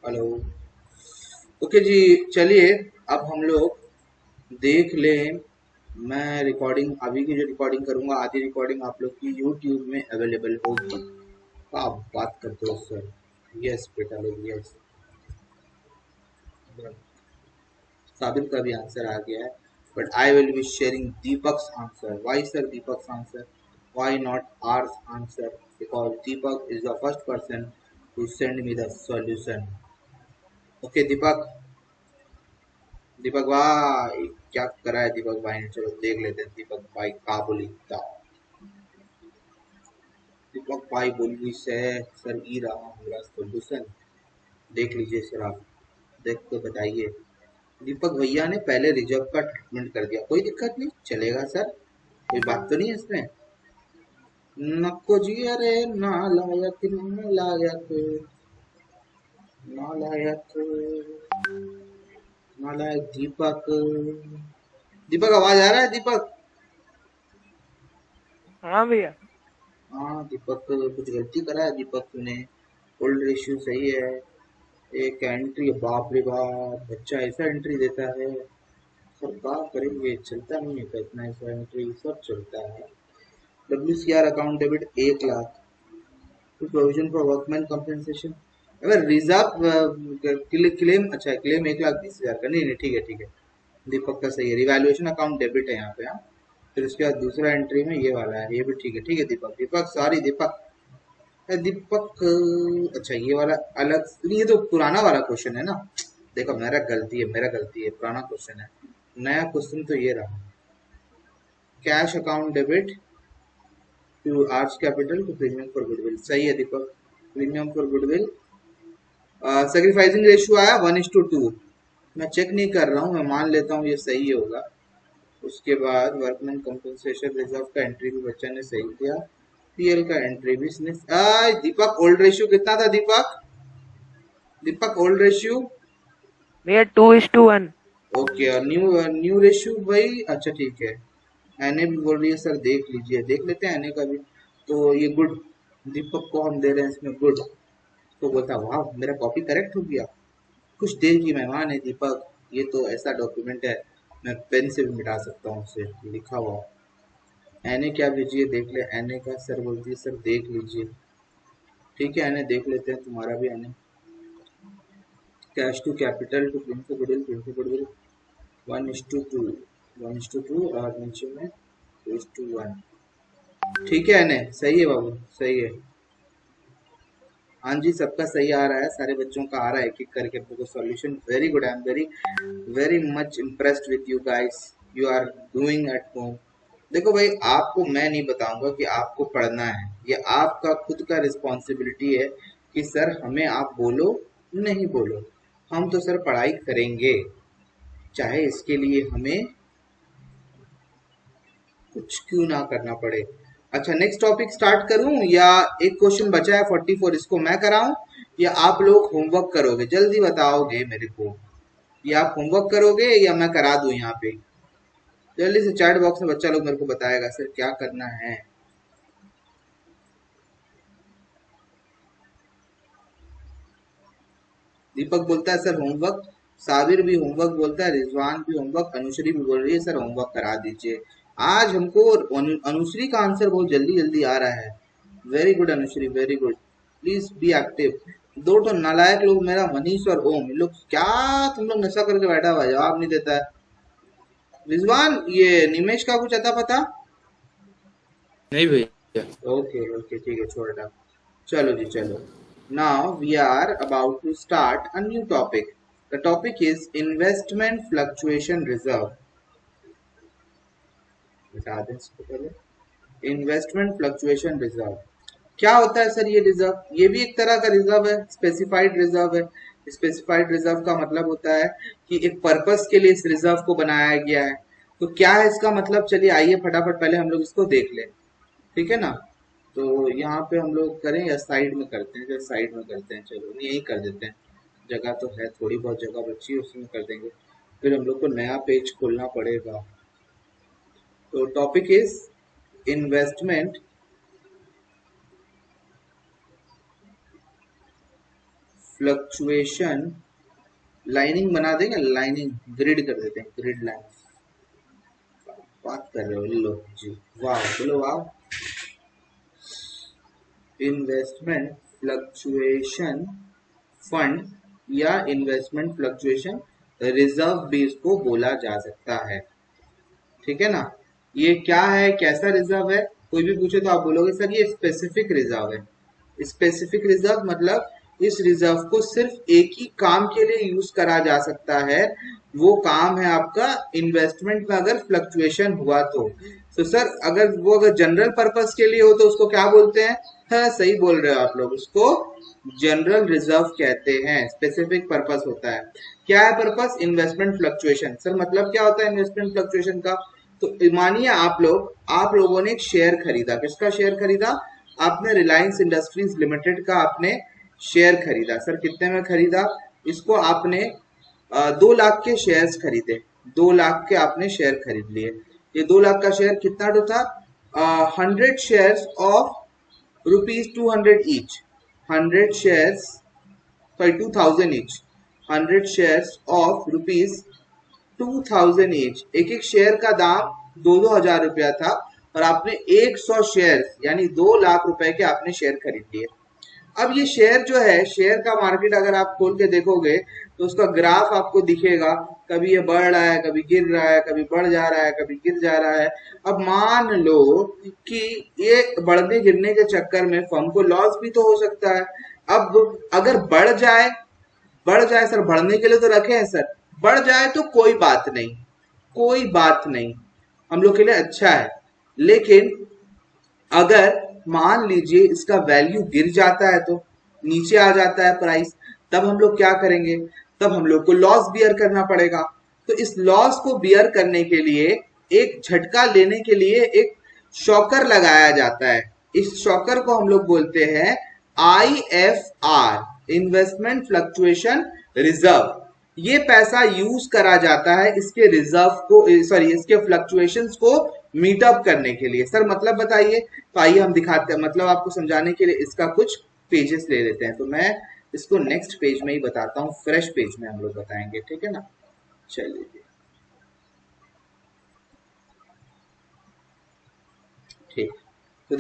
Hello. Okay जी, चलिए अब हम लोग देख लें। मैं रिकॉर्डिंग अभी की जो रिकॉर्डिंग करूंगा, आधी रिकॉर्डिंग आप लोग की यूट्यूब में अवेलेबल होगी। आप बात करते हो सर? यस बेटा लोग, यस। साबिर का भी आंसर आ गया है, but I will be sharing Deepak's answer. Why sir Deepak's answer? Why not ours answer? Because Deepak is the first person who send me the solution. Okay Deepak, Deepak भाई क्या करा है दीपक भाई ने? चलो देख लेते हैं दीपक भाई का बोली था। दीपक भाई बोली से सर ई रहा मेरा सोल्यूशन। देख लीजिए सर, आप देख के बताइए। दीपक भैया ने पहले रिजर्व का ट्रीटमेंट कर दिया, कोई दिक्कत नहीं, चलेगा सर, कोई बात तो नहीं है इसमें। नको जी, अरे नालायक नालायक नालायक नालायक दीपक। दीपक आवाज आ रहा है दीपक? हाँ भैया। हाँ दीपक, कुछ गलती करा है दीपक तूने? ओल्ड रेशियो सही है, एक एंट्री, बाप रे बाप, बच्चा ऐसा एंट्री देता है। सब क्या करेंगे, चलता नहीं है क्या इतना? ऐसा एंट्री सब चलता है। WCR account debit 1 lakh, provision for workman compensation. अगर रिजर्व क्लेम, अच्छा क्लेम 1,20,000 का, नहीं नहीं ठीक है ठीक है। दीपक का सही है, रिवैल्यूएशन अकाउंट डेबिट है यहाँ पे। हाँ, फिर उसके बाद दूसरा एंट्री में ये वाला है, ये भी ठीक है दीपक। दीपक सॉरी दीपक, दीपक। अच्छा ये वाला अलग, ये तो पुराना वाला क्वेश्चन है ना। देखो मेरा गलती है, पुराना क्वेश्चन है। नया क्वेश्चन तो ये रहा, cash account debit to arch capital to premium for goodwill. सही है Deepak, premium for goodwill. Sacrificing ratio आया 1:2। मैं चेक नहीं कर रहा हूँ, मैं मान लेता हूँ ये सही होगा। उसके बाद वर्कमैन कंपनसेशन रिजर्व का एंट्री भी बच्चा ने सही किया। पीएल का एंट्री भी इसने। दीपक ओल्ड रेशियो कितना था दीपक? दीपक ओल्ड रेशियो? भैया 2:1। ओके, और न्यू न्यू रेशियो भाई? अच्छा ठीक है। एनए भी बोल रही है सर, देख लीजिए, देख लेते हैं एनए का भी। तो ये गुड, दीपक को हम दे रहे हैं इसमें गुड। तो बोलता वाह मेरा कॉपी करेक्ट हो गया। कुछ देर की मेहमान है दीपक, ये तो ऐसा डॉक्यूमेंट है, मैं पेन से भी मिटा सकता हूँ उसे, लिखा हुआ। एनए क्या भेजिए देख ले, एनए का सर बोलती है सर देख लीजिए। ठीक है एनए देख लेते हैं तुम्हारा भी NA. Cash to capital to print goodwill 1:2, 1:2, और नीचे में 2:1। ठीक है एनए, सही है बाबू, सही है। हाँ जी, सबका सही आ रहा है, सारे बच्चों का आ रहा है एक एक करके आपको solution. Very good, I am very very much impressed with you guys, you are doing at home. देखो भाई, आपको मैं नहीं बताऊंगा कि आपको पढ़ना है, ये आपका खुद का रिस्पॉन्सिबिलिटी है कि सर हमें आप बोलो नहीं बोलो, हम तो सर पढ़ाई करेंगे, चाहे इसके लिए हमें कुछ क्यों ना करना पड़े। अच्छा नेक्स्ट टॉपिक स्टार्ट करूं, या एक क्वेश्चन बचा है 44, इसको मैं कराऊं या आप लोग होमवर्क करोगे? जल्दी बताओगे मेरे को, या आप होमवर्क करोगे या मैं करा दूं यहाँ पे? जल्दी से चैट बॉक्स में बच्चा लोग मेरे को बताएगा सर क्या करना है। दीपक बोलता है सर होमवर्क, साबिर भी होमवर्क बोलता है, रिजवान भी होमवर्क, अनुश्री भी बोल रही है सर होमवर्क करा दीजिए। आज हमको अनुश्री का आंसर बहुत जल्दी जल्दी आ रहा है। Very good Anushree, very good, please be active. दो तो नालायक लोग, मेरा मनीष और ओम, इन लोग क्या, तुम लोग नशा करके बैठा हुआ है, जवाब नहीं देता है। रिजवान, ये निमेश का कुछ अता पता? नहीं भैया। ओके ओके ठीक है, छोड़ रहा। चलो जी चलो। Now we are about to start a new topic. The topic is investment fluctuation reserve. बता दें इसको पहले, इन्वेस्टमेंट फ्लक्चुएशन रिजर्व क्या होता है सर? ये रिजर्व, ये भी एक तरह का रिजर्व है, स्पेसिफाइड रिजर्व है। स्पेसिफाइड रिजर्व का मतलब होता है कि एक पर्पस के लिए इस रिजर्व को बनाया गया है। तो क्या है इसका मतलब? चलिए आइए फटाफट पहले हम लोग इसको देख लें, ठीक है ना। तो यहाँ पे हम लोग करें या साइड में करते हैं? जब साइड में करते हैं, चलो यही कर देते हैं, जगह तो है, थोड़ी बहुत जगह बची है उसमें कर देंगे, फिर हम लोग को नया पेज खोलना पड़ेगा। तो topic is investment fluctuation, lining बना देंगे, लाइनिंग ग्रिड कर देते हैं, ग्रिड लाइन। बात कर रहे हो लो जी, वाह बोलो वाह। इन्वेस्टमेंट फ्लक्चुएशन फंड या इन्वेस्टमेंट फ्लक्चुएशन रिजर्व भी इसको बोला जा सकता है, ठीक है ना। ये क्या है, कैसा रिजर्व है, कोई भी पूछे तो आप बोलोगे सर ये स्पेसिफिक रिजर्व है। स्पेसिफिक रिजर्व मतलब इस रिजर्व को सिर्फ एक ही काम के लिए यूज करा जा सकता है, वो काम है आपका इन्वेस्टमेंट में अगर फ्लक्चुएशन हुआ तो सर अगर जनरल पर्पस के लिए हो तो उसको क्या बोलते हैं, हाँ सही बोल रहे हो आप लोग, उसको जनरल रिजर्व कहते हैं। स्पेसिफिक पर्पस होता है, क्या है पर्पस, इन्वेस्टमेंट फ्लक्चुएशन। सर मतलब क्या होता है इन्वेस्टमेंट फ्लक्चुएशन का, तो मानिए आप लोगों ने एक शेयर खरीदा, किसका शेयर खरीदा, आपने रिलायंस इंडस्ट्रीज लिमिटेड का आपने शेयर खरीदा। सर कितने में खरीदा, इसको आपने 2 लाख के शेयर्स खरीदे, 2 लाख के आपने शेयर खरीद लिए। ये 2 लाख का शेयर कितना था, 100 shares of ₹200 each, 100 shares, sorry 2000 each, 100 shares of ₹2000 each. एक एक शेयर का दाम 2-2 हजार रुपया था और आपने 100 शेयर यानी 2 लाख रुपए के आपने शेयर खरीद लिए। अब ये शेयर जो है, शेयर का मार्केट अगर आप खोल के देखोगे तो उसका ग्राफ आपको दिखेगा, कभी ये बढ़ रहा है, कभी गिर रहा है, कभी बढ़ जा रहा है, कभी गिर जा रहा है। अब मान लो कि ये बढ़ने गिरने के चक्कर में फर्म को लॉस भी तो हो सकता है। अब अगर बढ़ जाए सर, बढ़ने के लिए तो रखे हैं सर, बढ़ जाए तो कोई बात नहीं, कोई बात नहीं, हम लोग के लिए अच्छा है। लेकिन अगर मान लीजिए इसका वैल्यू गिर जाता है, तो नीचे आ जाता है प्राइस, तब हम लोग क्या करेंगे, तब हम लोग को लॉस बियर करना पड़ेगा। तो इस लॉस को बियर करने के लिए, एक झटका लेने के लिए एक शॉकर लगाया जाता है। इस शॉकर को हम लोग बोलते हैं IFR, इन्वेस्टमेंट फ्लक्चुएशन रिजर्व। ये पैसा यूज करा जाता है इसके रिजर्व को, सॉरी इसके फ्लक्चुएशंस को मीट अप करने के लिए। सर मतलब बताइए, तो आइए हम दिखाते हैं, मतलब आपको समझाने के लिए इसका कुछ पेजेस ले लेते हैं। तो मैं इसको नेक्स्ट पेज में ही बताता हूँ, फ्रेश पेज में हम लोग बताएंगे, ठीक है ना। चलिए ठीक, तो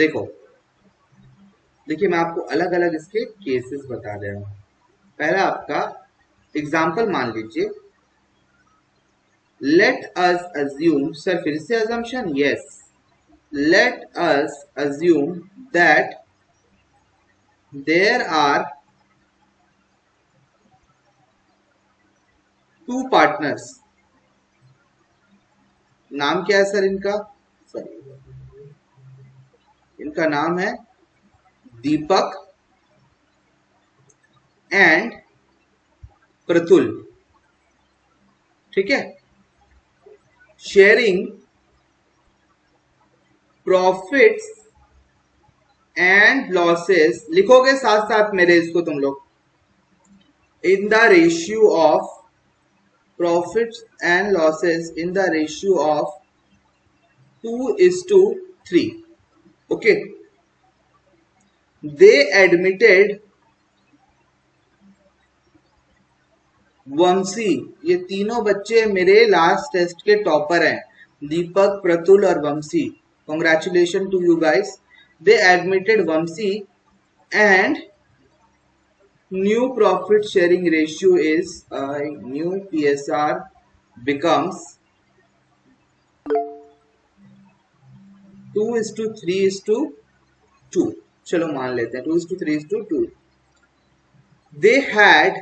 देखिए मैं आपको अलग अलग इसके केसेस बता दे रहा हूँ। पहला आपका एग्जाम्पल मान लीजिए, लेट अस अज्यूम, सर फिर से assumption, yes, let us assume that there are 2 partners। नाम क्या है सर इनका, सॉरी इनका नाम है दीपक एंड प्रतुल, ठीक है। शेयरिंग प्रॉफिट्स एंड लॉसेस, लिखोगे साथ साथ मेरे इसको तुम लोग, in the ratio of profits and losses in the ratio of 2:3. Okay, they admitted वंशी, ये तीनों बच्चे मेरे लास्ट टेस्ट के टॉपर हैं, दीपक, प्रतुल और Vanshi. Congratulation to you guys, they admitted Vanshi and new profit sharing ratio is new PSR becomes 2:3:2। चलो मान लेते हैं 2:3:2। they had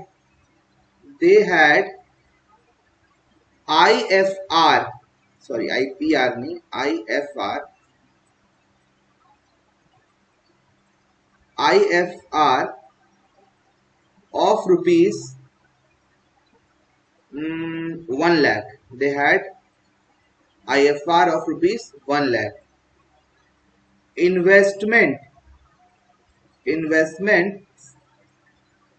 IFR, sorry IPR नहीं, IFR of rupees 1 lakh। they had IFR of rupees 1 lakh। investment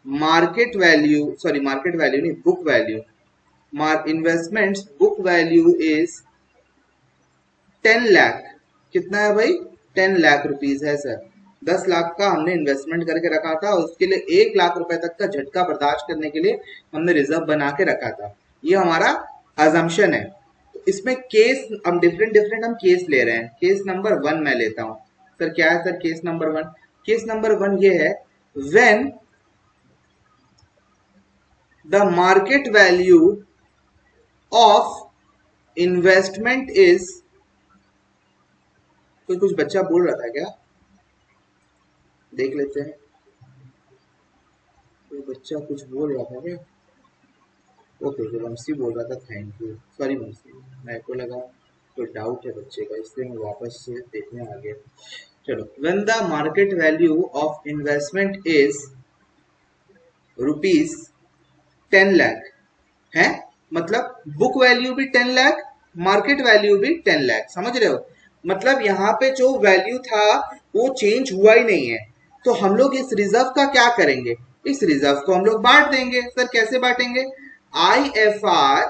market value, sorry market value नहीं, book value, investments book value is 10 lakh। कितना है भाई, 10 lakh rupees है सर। 10 लाख का हमने इन्वेस्टमेंट करके रखा था, उसके लिए 1 लाख रुपए तक का झटका बर्दाश्त करने के लिए हमने रिजर्व बना के रखा था। ये हमारा अजम्पशन है। तो इसमें केस हम डिफरेंट डिफरेंट हम केस ले रहे हैं। केस नंबर 1 मैं लेता हूं। सर क्या है sir case number 1? Case number 1 ये है, when the market value of investment is, कोई कुछ बच्चा बोल रहा था क्या? देख लेते हैं। कोई बच्चा कुछ बोल रहा था क्या? ओके, जो वंशी बोल रहा था, थैंक यू, सॉरी वंशी, मेरे को लगा कोई डाउट है बच्चे का, इसलिए मैं वापस से देखने आ गया। चलो, when the market value of investment is rupees 10 lakh है, मतलब बुक वैल्यू भी 10 लाख, मार्केट वैल्यू भी 10 लाख, समझ रहे हो? मतलब यहाँ पे जो वैल्यू था वो चेंज हुआ ही नहीं है। तो हम लोग इस रिजर्व का क्या करेंगे? इस रिजर्व को हम लोग बांट देंगे। सर कैसे बांटेंगे? IFR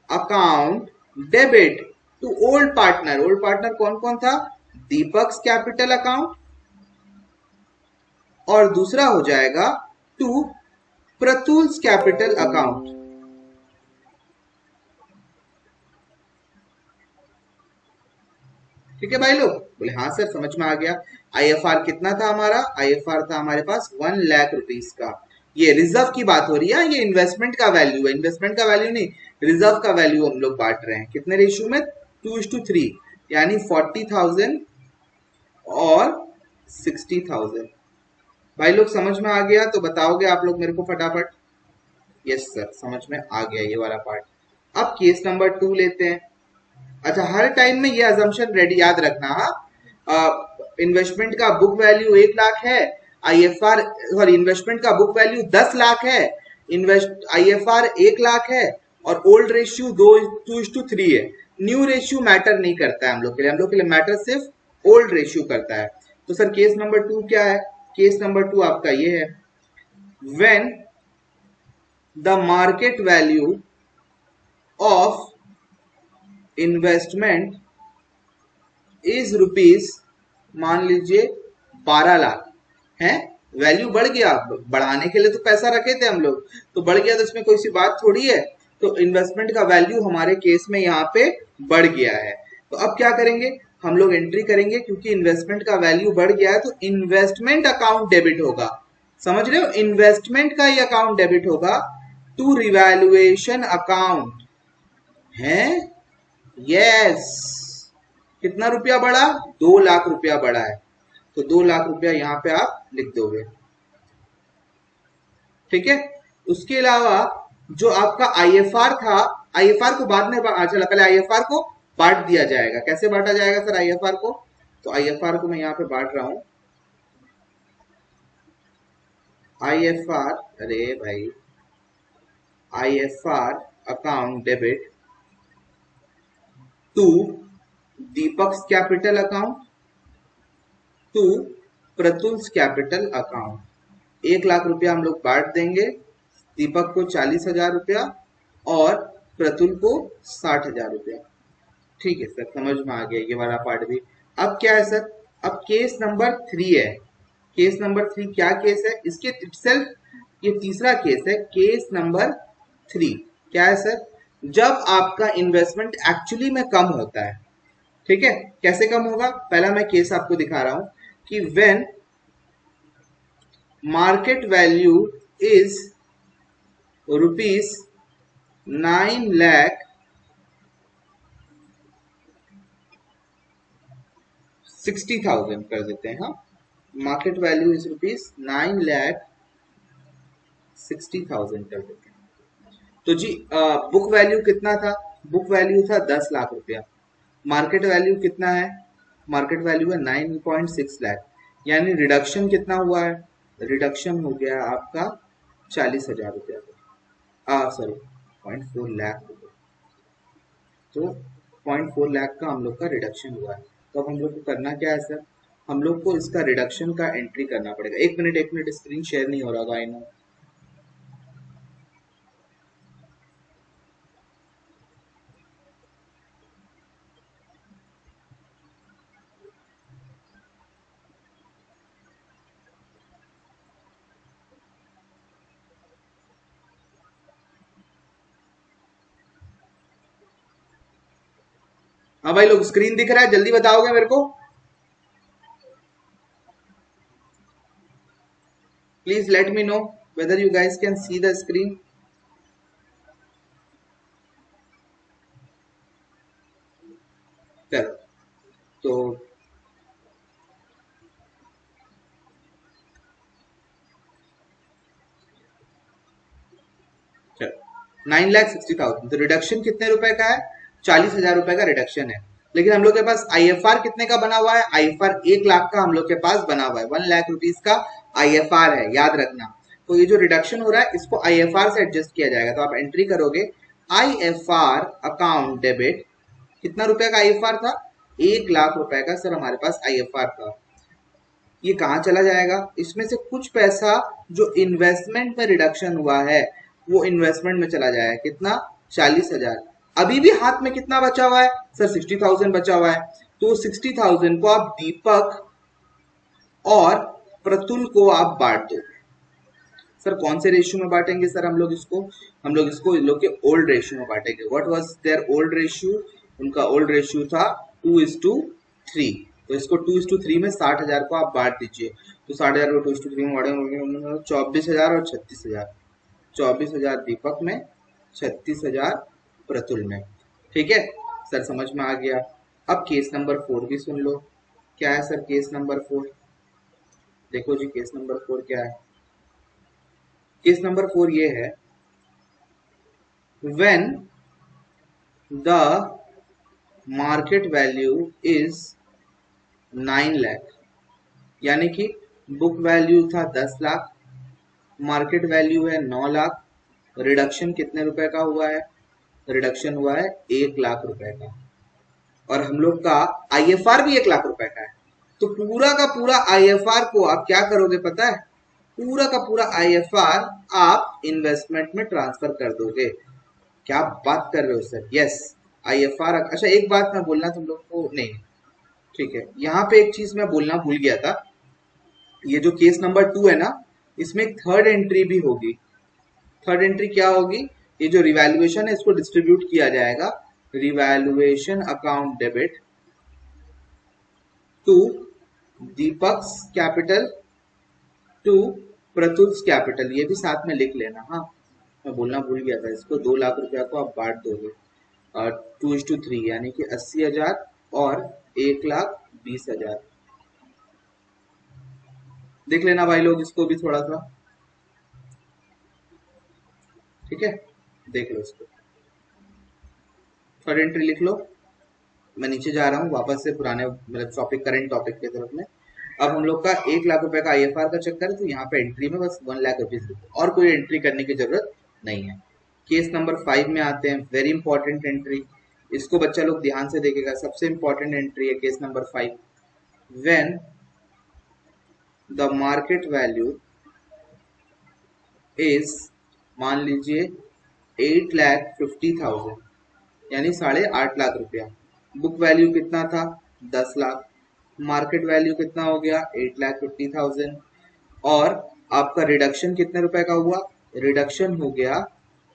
account debit to old partner. Old partner कौन कौन था? दीपक कैपिटल अकाउंट, और दूसरा हो जाएगा टू प्रतुल्स कैपिटल अकाउंट। ठीक है भाई लोग? बोले हाँ सर समझ में आ गया। IFR कितना था हमारा? IFR था हमारे पास 1 लाख रुपीज का। ये रिजर्व की बात हो रही है, ये इन्वेस्टमेंट का वैल्यू है, इन्वेस्टमेंट का वैल्यू नहीं, रिजर्व का वैल्यू हम लोग बांट रहे हैं। कितने रेशियो में? 2:3, यानी 40,000 और 60,000। भाई लोग समझ में आ गया तो बताओगे आप लोग मेरे को फटाफट? यस सर समझ में आ गया ये वाला पार्ट। अब केस नंबर 2 लेते हैं। अच्छा, हर टाइम में ये अजम्पशन रेडी याद रखना। इन्वेस्टमेंट का बुक वैल्यू 1 लाख है, IFR सॉरी इन्वेस्टमेंट का बुक वैल्यू 10 लाख है, इन्वेस्ट IFR 1 लाख है, और ओल्ड रेशियो 2:3 है। न्यू रेशियो मैटर नहीं करता है हम लोग के लिए, हम लोग के लिए मैटर सिर्फ ओल्ड रेशियो करता है। तो सर केस नंबर 2 क्या है? केस नंबर 2 आपका ये है, when the market value of investment is rupees, मान लीजिए 12 लाख है, वैल्यू बढ़ गया, बढ़ाने के लिए तो पैसा रखे थे हम लोग, तो बढ़ गया तो इसमें कोई सी बात थोड़ी है। तो इन्वेस्टमेंट का वैल्यू हमारे केस में यहाँ पे बढ़ गया है। तो अब क्या करेंगे? हम लोग एंट्री करेंगे, क्योंकि इन्वेस्टमेंट का वैल्यू बढ़ गया है तो इन्वेस्टमेंट अकाउंट डेबिट होगा। समझ रहे हो? इन्वेस्टमेंट का ही अकाउंट डेबिट होगा टू रिवैल्यूएशन अकाउंट है। यस, कितना रुपया बढ़ा? 2 लाख रुपया बढ़ा है, तो 2 लाख रुपया यहाँ पे आप लिख दोगे। ठीक है, उसके अलावा जो आपका IFR था, IFR को बाद में चला, पहले IFR को बांट दिया जाएगा। कैसे बांटा जाएगा सर IFR को? तो IFR को मैं यहाँ पे बांट रहा हूं। IFR, अरे भाई, IFR account debit to Deepak capital account to Pratul's capital account. 1 lakh रुपया हम लोग बांट देंगे, दीपक को 40,000 रुपया और प्रतुल को 60,000 रुपया। ठीक है सर समझ में आ गया ये वाला पार्ट भी। अब क्या है सर? अब केस नंबर 3 है। केस नंबर 3 क्या केस है? इसके इटसेल्फ ये तीसरा केस है, केस नंबर 3। क्या है सर? जब आपका इन्वेस्टमेंट एक्चुअली में कम होता है। ठीक है, कैसे कम होगा? पहला मैं केस आपको दिखा रहा हूं कि when market value is rupees 9,60,000 कर देते हैं। हाँ, मार्केट वैल्यू इज रुपीज 9,60,000 कर देते हैं। तो जी बुक वैल्यू कितना था? बुक वैल्यू था 10 लाख रुपया। मार्केट वैल्यू कितना है? मार्केट वैल्यू है 9.6 लाख, यानी रिडक्शन कितना हुआ है? रिडक्शन हो गया आपका 40,000 रुपया का, सॉरी 0.4 लाख रुपये। तो 0.4 लाख का हम लोग का रिडक्शन हुआ है। तो अब हम लोग को करना क्या है सर? हम लोग को इसका रिडक्शन का एंट्री करना पड़ेगा। एक मिनट, स्क्रीन शेयर नहीं हो रहा होगा, आई नो। हाँ भाई लोग, स्क्रीन दिख रहा है? जल्दी बताओगे मेरे को, please let me know whether you guys can see the screen. चलो, तो चलो 9,60,000, तो रिडक्शन कितने रुपए का है? 40,000 रुपए का रिडक्शन है। लेकिन हम लोग के पास आईएफआर कितने का बना हुआ है? आईएफआर 1 लाख का हम लोग के पास बना हुआ है, 1 लाख रुपीज का आईएफआर है, याद रखना। तो ये जो रिडक्शन हो रहा है इसको आईएफआर से एडजस्ट किया जाएगा। तो आप एंट्री करोगे आईएफआर अकाउंट डेबिट, कितना रुपए का आईएफआर था? 1 लाख रुपए का सर हमारे पास आईएफआर था। ये कहाँ चला जाएगा? इसमें से कुछ पैसा जो इन्वेस्टमेंट में रिडक्शन हुआ है वो इन्वेस्टमेंट में चला जाएगा। कितना? 40,000। अभी भी हाथ में कितना बचा हुआ है सर? 60,000 बचा हुआ है। तो 60,000 को आप दीपक और प्रतुल को आप बांट दो। सर कौन से रेशियो में बांटेंगे सर? हम लोग इसको इन लोग के ओल्ड रेशियो में बांटेंगे। What was their old ratio? उनका ओल्ड रेशियो था 2:3। तो इसको 2:3 में 60,000 को आप बांट दीजिए। तो 60,000 को 2:3 में बांटेंगे, 24,000 और 36,000। 24,000 दीपक में, 36,000 प्रतुल में। ठीक है सर, समझ में आ गया। अब केस नंबर 4 भी सुन लो। क्या है सर केस नंबर 4? देखो जी, केस नंबर 4 क्या है? केस नंबर 4 ये है, when the market value is 9 lakh, यानी कि बुक वैल्यू था 10 लाख, मार्केट वैल्यू है 9 लाख, रिडक्शन कितने रुपए का हुआ है? रिडक्शन हुआ है 1 लाख रुपए का, और हम लोग का आईएफआर भी 1 लाख रुपए का है। तो पूरा का पूरा आईएफआर को आप क्या करोगे पता है? पूरा का पूरा आईएफआर आप इन्वेस्टमेंट में ट्रांसफर कर दोगे। क्या बात कर रहे हो सर? Yes, IFR. अच्छा एक बात मैं बोलना तुम लोग को, नहीं ठीक है, यहाँ पे एक चीज मैं बोलना भूल गया था। ये जो केस नंबर 2 है ना, इसमें एक थर्ड एंट्री भी होगी। थर्ड एंट्री क्या होगी? ये जो रिवैल्यूएशन है इसको डिस्ट्रीब्यूट किया जाएगा। Revaluation account debit to Deepak's capital to Pratul's capital. ये भी साथ में लिख लेना। हाँ, मैं बोलना भूल गया था, इसको 2 लाख रुपया को आप बांट दोगे और 2:3, यानी कि 80,000 और 1,20,000। देख लेना भाई लोग इसको भी थोड़ा सा, ठीक है, देख लो इसको। थर्ड एंट्री लिख लो। मैं नीचे जा रहा हूँ वापस से पुराने मतलब टॉपिक, करंट टॉपिक की तरफ में। अब हम लोग का 1 लाख रुपए का आईएफआर का चक्कर है, तो यहाँ पे एंट्री में बस 1 लाख रुपीज और कोई एंट्री करने की जरूरत नहीं है। केस नंबर 5 में आते हैं, वेरी इंपॉर्टेंट एंट्री। इसको बच्चा लोग ध्यान से देखेगा, सबसे इंपॉर्टेंट एंट्री है case number 5। When the market value is, मान लीजिए 8,50,000, यानी 8.5 लाख रुपया। बुक वैल्यू कितना था? 10 लाख। मार्केट वैल्यू कितना हो गया? 8,50,000। और आपका रिडक्शन कितने रुपए का हुआ? रिडक्शन हो गया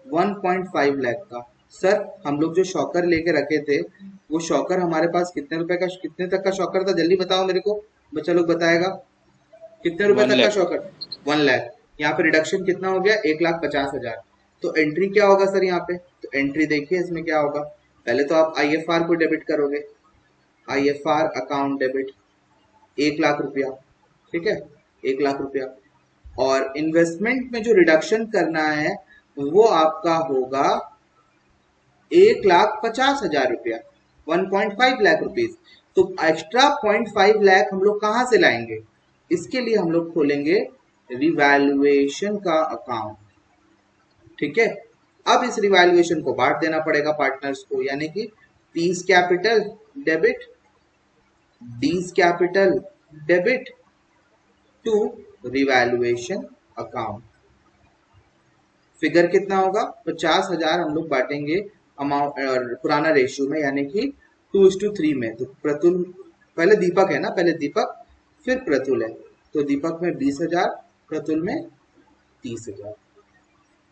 1.5 लाख का। सर हम लोग जो शॉकर लेके रखे थे वो शॉकर हमारे पास कितने रुपए का, कितने तक का शॉकर था? जल्दी बताओ मेरे को, बच्चा लोग बताएगा। कितने रुपए 1 तक का लाख। शॉकर? 1 लाख। यहाँ पे रिडक्शन कितना हो गया? 1,50,000। तो एंट्री क्या होगा सर यहाँ पे? तो एंट्री देखिए इसमें क्या होगा। पहले तो आप आईएफआर को डेबिट करोगे, आईएफआर अकाउंट डेबिट 1 लाख रुपया, ठीक है, 1 लाख रुपया। और इन्वेस्टमेंट में जो रिडक्शन करना है वो आपका होगा 1,50,000 रुपया, 1.5 लाख रुपीज। तो एक्स्ट्रा 0.5 लाख हम लोग कहाँ से लाएंगे? इसके लिए हम लोग खोलेंगे रिवैल्यूएशन का अकाउंट, ठीक है। अब इस रिवैल्यूएशन को बांट देना पड़ेगा पार्टनर्स को, यानी कि P's capital debit, D's capital debit to revaluation account. Figure कितना होगा? 50,000 हम लोग बांटेंगे अमाउंट पुराना रेशियो में, यानी कि 2:3 में। तो प्रतुल, पहले दीपक है ना, पहले दीपक फिर प्रतुल है, तो दीपक में 20,000, प्रतुल में 30,000।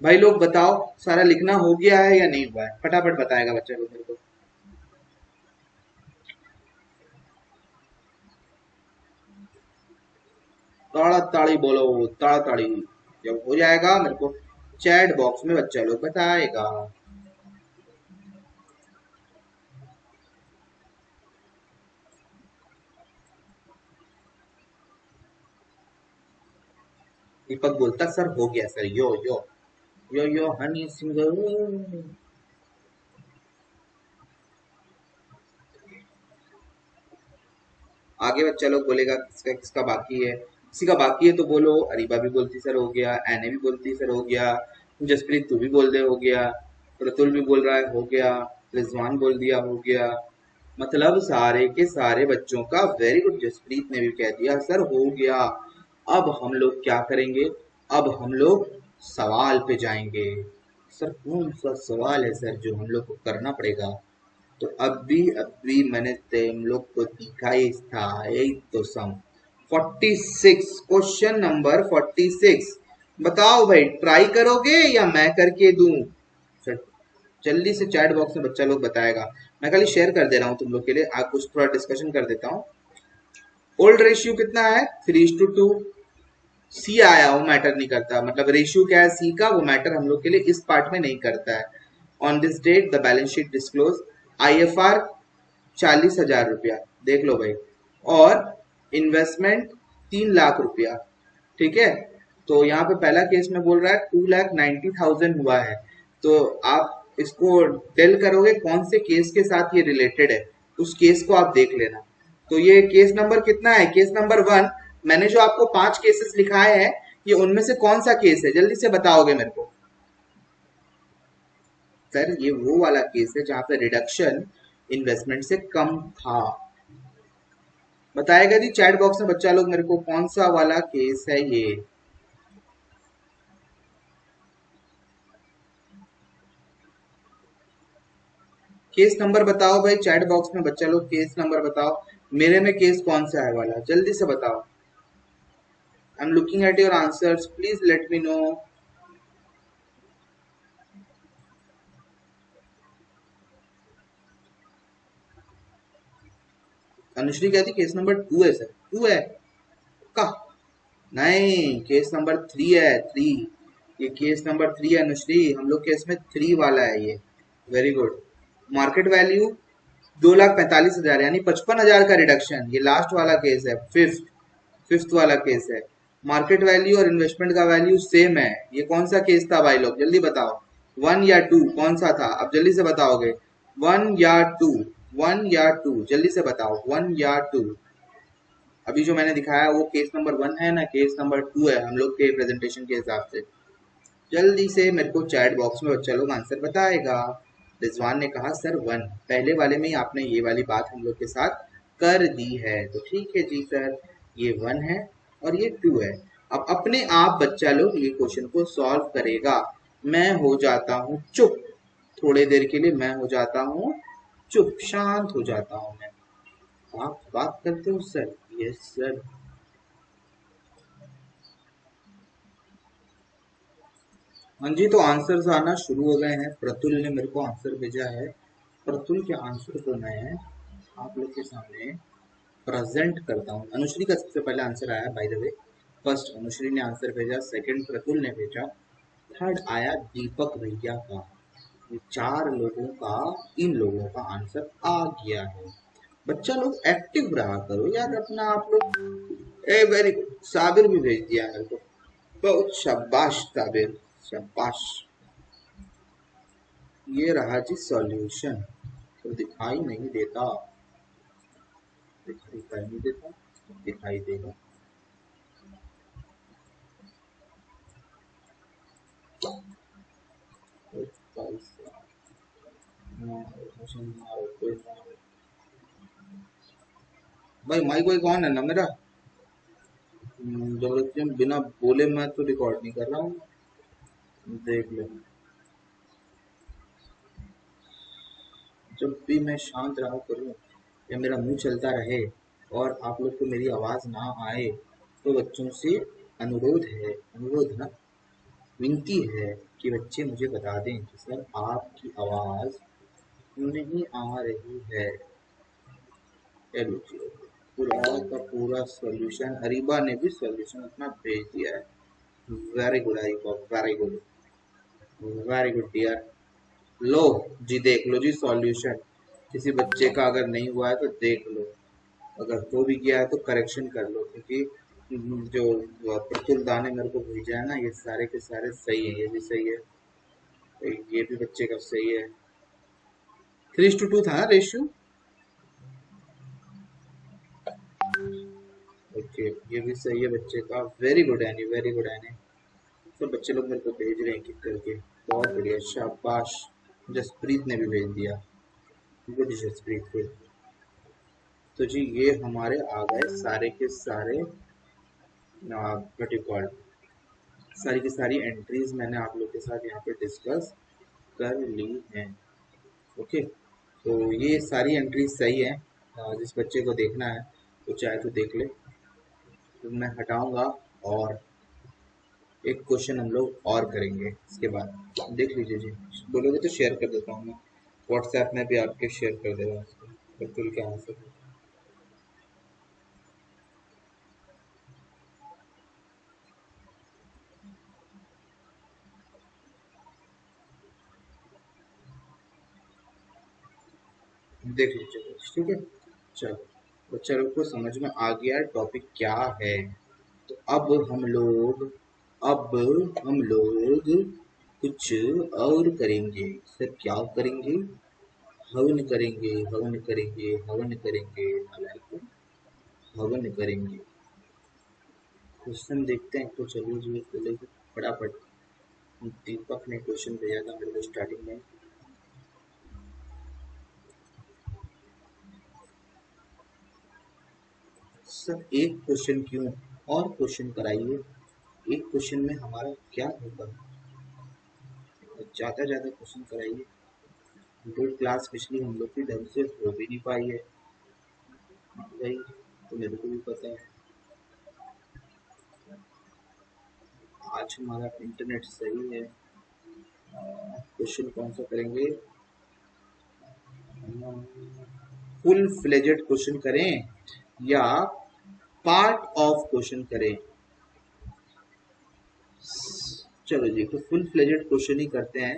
भाई लोग बताओ सारा लिखना हो गया है या नहीं हुआ है? फटाफट बताएगा बच्चा लोग मेरे को। ताड़ाताड़ी बोलो, ताड़ाताड़ी। जब हो जाएगा मेरे को चैट बॉक्स में बच्चा लोग बताएगा। दीपक बोलता सर हो गया सर, यो यो यो यो हनी सिंगर। आगे बच्चा लोग बोलेगा किसका किसका बाकी है। किसी का बाकी है तो बोलो। अरीबा भी बोलती सर हो गया, एने भी बोलती सर हो गया, जसप्रीत तू भी बोल दे हो गया, प्रतुल भी बोल रहा है हो गया, रिजवान बोल दिया हो गया। मतलब सारे के सारे बच्चों का वेरी गुड। जसप्रीत ने भी कह दिया सर हो गया। अब हम लोग क्या करेंगे, अब हम लोग सवाल पे जाएंगे। सर कौन सा सवाल है सर जो हम लोग को करना पड़ेगा। तो अभी मैंने तुम लोग को दिखा ही था, यही तो सम 46, क्वेश्चन नंबर 46। बताओ भाई ट्राई करोगे या मैं करके दूं। सर जल्दी से चैट बॉक्स में बच्चा लोग बताएगा। मैं खाली शेयर कर दे रहा हूँ तुम लोग के लिए, आप कुछ थोड़ा डिस्कशन कर देता हूँ। ओल्ड रेशियो कितना है 3:2। सी आया वो मैटर नहीं करता, मतलब रेशियो क्या है सी का वो मैटर हम लोग के लिए इस पार्ट में नहीं करता है। On this date the balance sheet disclose IFR 40,000 रुपया, देख लो भाई, और इन्वेस्टमेंट 3 लाख रुपया। ठीक है, तो यहाँ पे पहला केस में बोल रहा है 2,90,000 हुआ है। तो आप इसको टेल करोगे कौन से केस के साथ ये रिलेटेड है, उस केस को आप देख लेना। तो ये केस नंबर कितना है, केस नंबर 1। मैंने जो आपको 5 केसेस लिखाए हैं, ये उनमें से कौन सा केस है, जल्दी से बताओगे मेरे को। सर ये वो वाला केस है जहां पे रिडक्शन इन्वेस्टमेंट से कम था। बताएगा जी चैट बॉक्स में बच्चा लोग मेरे को कौन सा वाला केस है ये। केस नंबर बताओ भाई चैट बॉक्स में बच्चा लोग, केस नंबर बताओ। मेरे में केस कौन सा है वाला, जल्दी से बताओ। I am looking at your answers, please let me know. Anushree कहती केस नंबर 2 है सर, 2 है का। नहीं केस नंबर 3 है, 3। ये केस नंबर 3 है अनुश्री, हम लोग केस में 3 वाला है ये। Very good. मार्केट वैल्यू 2,45,000 यानी 55,000 का रिडक्शन, ये लास्ट वाला केस है, फिफ्थ वाला केस है। मार्केट वैल्यू और इन्वेस्टमेंट का वैल्यू सेम है। ये कौन सा केस था भाई लोग, जल्दी बताओ। 1 या 2 कौन सा था, अब जल्दी से बताओगे। 1 या 2, 1 या 2 जल्दी से बताओ, 1 या 2। अभी जो मैंने दिखाया वो केस नंबर 1 है ना, केस नंबर 2 है हम लोग के प्रेजेंटेशन के हिसाब से। जल्दी से मेरे को चैट बॉक्स में बच्चा लोग आंसर बताएगा। रिजवान ने कहा सर 1, पहले वाले में ही आपने ये वाली बात हम लोग के साथ कर दी है, तो ठीक है जी सर, ये 1 है और ये 2 है। अब अपने आप बच्चा लोग ये क्वेश्चन को सॉल्व करेगा। मैं हो जाता हूँ चुप, थोड़े देर के लिए मैं हो जाता हूँ चुप, शांत हो जाता हूँ मैं। आप बात करते हो सर, यस सर। हाँ जी, तो आंसर्स आना शुरू हो गए हैं। प्रतुल ने मेरे को आंसर भेजा है। प्रतुल के आंसर को मैं आप लोग के सामने प्रेजेंट करता हूँ। अनुश्री का सबसे पहले आंसर आया by the way. First Anushree ने आंसर भेजा, सेकंड प्रतुल ने भेजा, थर्ड आया दीपक भैया का। ये 4 लोगों का, इन लोगों का आंसर आ गया है। बच्चा लोग एक्टिव रहा करो यार अपना आप लोग। ए वेरी गुड, साबिर भी भेज दिया मेरे को, बहुत शाबाश साबिर, शाबाश। ये रहा जी सॉल्यूशन, तो दिखाई नहीं देता, दिखाई नहीं देता, दिखाई देगा। भाई माइक वाइक ऑन है ना मेरा, जबरदस्ती बिना बोले मैं तो रिकॉर्ड नहीं कर रहा हूँ, देख लो। जब भी मैं शांत रहा करूँ या मेरा मुंह चलता रहे और आप लोग को मेरी आवाज ना आए, तो बच्चों से अनुरोध है, अनुरोध ना, विनती है कि बच्चे मुझे बता दें कि सर आपकी आवाज नहीं आ रही है। पूरा का पूरा सॉल्यूशन, अरीबा ने भी सॉल्यूशन अपना भेज दिया है। Very good Areeba, very good, very good dear. लो जी, देख लो जी सॉल्यूशन। किसी बच्चे का अगर नहीं हुआ है तो देख लो, अगर हो भी गया है तो करेक्शन कर लो, क्योंकि जो प्रफुल्ल दा ने मेरे को भेजा है ना, ये सारे के सारे सही है। ये भी सही है, ये भी बच्चे का सही है। 3:2 था ना रेशियो। ओके, ये भी सही है बच्चे का। Very good any, very good any. सब बच्चे लोग मेरे को भेज रहे हैं किक करके, बहुत बढ़िया, शाबाश। जसप्रीत ने भी भेज दिया, गुड जसप्रीत, गुड। तो जी ये हमारे आ गए सारे के सारे व्हाट यू कॉल, सारी की सारी एंट्रीज मैंने आप लोग के साथ यहाँ पे डिस्कस कर ली हैं। ओके, तो ये सारी एंट्रीज सही है। जिस बच्चे को देखना है वो चाहे तो देख ले। तो मैं हटाऊंगा और एक क्वेश्चन हम लोग और करेंगे इसके बाद, देख लीजिए जी। बोलोगे तो शेयर कर देता हूँ मैं, व्हाट्सएप में भी आपके शेयर कर देगा उसको, बिल्कुल क्या आंसर। देख लीजिए, ठीक है। चलो, बच्चा लोग को समझ में आ गया टॉपिक क्या है। तो अब हम लोग कुछ और करेंगे। सर क्या करेंगे? हवन करेंगे, हवन करेंगे, हवन करेंगे, हवन करेंगे। क्वेश्चन देखते हैं तो चलिए जी, बोले फटाफट। दीपक ने क्वेश्चन भेजा था मेरे को स्टार्टिंग में। सर एक क्वेश्चन क्यों, और क्वेश्चन कराइए। एक क्वेश्चन में हमारा क्या होगा, ज्यादा ज्यादा क्वेश्चन कराइए। दो क्लास पिछली हम लोग की ढंग से हो भी नहीं पाई है भाई, तो मेरे को भी पता है। आज हमारा इंटरनेट सही है। क्वेश्चन कौन सा करेंगे? फुल फ्लेजेड क्वेश्चन करें या पार्ट ऑफ क्वेश्चन करें? चलो जी, तो फुल फ्लेजेड क्वेश्चन ही करते हैं।